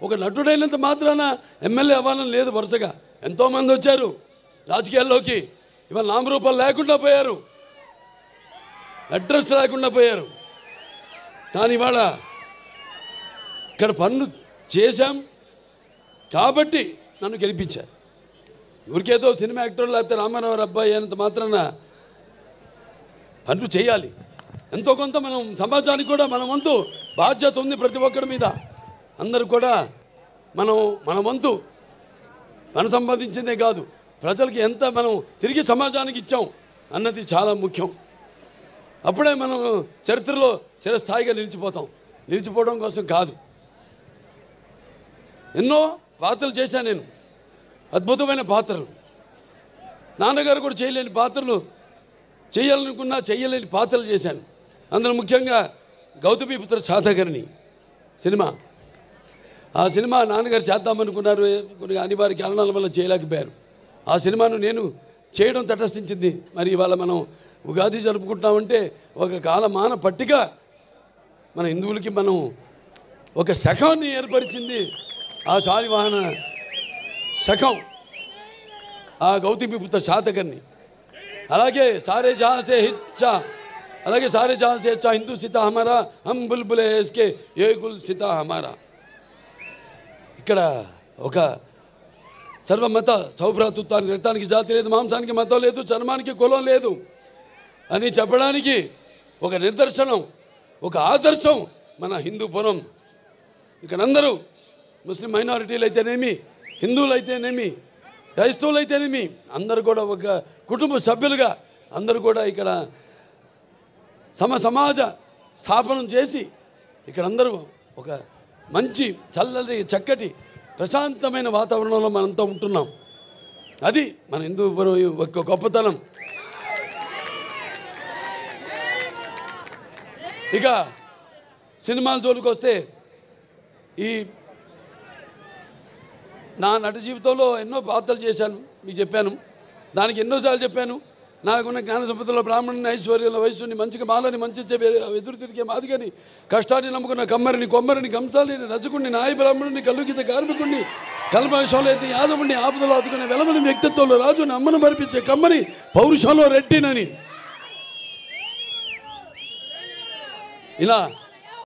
ఒక నటుడైనంత మాత్రాన ఎమ్మెల్యే అవ్వాలని లేదు. వరుసగా ఎంతోమంది వచ్చారు రాజకీయాల్లోకి, ఇవాళ నామరూపాలు లేకుండా పోయారు, అడ్రస్ లేకుండా పోయారు. కానీ ఇవాళ ఇక్కడ పనులు చేశాం కాబట్టి నన్ను గెలిపించారు. ఊరికేదో సినిమా యాక్టర్ లేకపోతే రామారావు అబ్బాయి అయినంత మాత్రాన పనులు చేయాలి. ఎంతో కొంత మనం సమాజానికి కూడా మన వంతు బాధ్యత ఉంది ప్రతి ఒక్కరి మీద. అందరూ కూడా మన వంతు మనం సంపాదించిందే కాదు, ప్రజలకి ఎంత మనం తిరిగి సమాజానికి ఇచ్చాం అన్నది చాలా ముఖ్యం. అప్పుడే మనం చరిత్రలో చిరస్థాయిగా నిలిచిపోవడం కోసం కాదు. ఎన్నో పాత్రలు చేశాను నేను, అద్భుతమైన పాత్రలు. నాన్నగారు కూడా చేయలేని పాత్రలు, చేయాలనుకున్నా చేయలేని పాత్రలు చేశాను. అందులో ముఖ్యంగా గౌతమిపుత్ర శాతకర్ణి సినిమా. ఆ సినిమా నాన్నగారు చేద్దామనుకున్నారు, కొన్ని అనివార్య కారణాల వల్ల చేయలేకపోయారు. ఆ సినిమాను నేను చేయడం తటస్థించింది. మరి ఇవాళ మనం ఉగాది జరుపుకుంటామంటే ఒక కాలమాన పట్టిక మన హిందువులకి మనం ఒక శకాన్ని ఏర్పరిచింది ఆ శాలివాహన శకం, ఆ గౌతమిపుత్ర శాతకర్ణి. అలాగే సారే జహాं से हिच्चा, అలాగే సారే జహాं से अच्छा हिंदू सीता हमारा हम बुलबुल है इसके ये गुल सीता हमारा. ఇక్కడ ఒక సర్వమత సౌభ్రాతృత్వానికి, రక్తానికి జాతి లేదు, మాంసానికి మతం లేదు, చర్మానికి కులం లేదు అని చెప్పడానికి ఒక నిదర్శనం, ఒక ఆదర్శం మన హిందూపురం. ఇక్కడ అందరూ ముస్లిం మైనారిటీలు అయితేనేమి, హిందువులు అయితేనేమి, క్రైస్తవులు అయితేనేమి, అందరూ కూడా ఒక కుటుంబ సభ్యులుగా అందరూ కూడా ఇక్కడ సమాజ స్థాపనం చేసి ఇక్కడ అందరూ ఒక మంచి చల్లటి చక్కటి ప్రశాంతమైన వాతావరణంలో మనంతా ఉంటున్నాం. అది మన హిందూపురం ఒక గొప్పతనం. ఇక సినిమాల జోలికి వస్తే, ఈ నా నట జీవితంలో ఎన్నో పాత్రలు చేశాను, మీకు చెప్పాను. దానికి ఎన్నోసార్లు చెప్పాను. నాకున్న జ్ఞాన సంపదలో బ్రాహ్మణుని, ఐశ్వర్యంలో వైశ్యుని, మంచిగా మాలని, మంచి ఎదురు తిరిగే మాదిగని, కష్టాన్ని నమ్ముకున్న కమ్మరిని, కొమ్మరిని, కంసాలిని, రజకుడిని, నాయ బ్రాహ్మణుని, కల్లుగీత కార్మికుడిని, కల్మషంలో అయితే యాదవుడిని, ఆపదలో ఆదుకునే వెలమని, వ్యక్తిత్వంలో రాజుని, అమ్మను మరిపించే కమ్మని, పౌరుషంలో రెట్టినని, ఇలా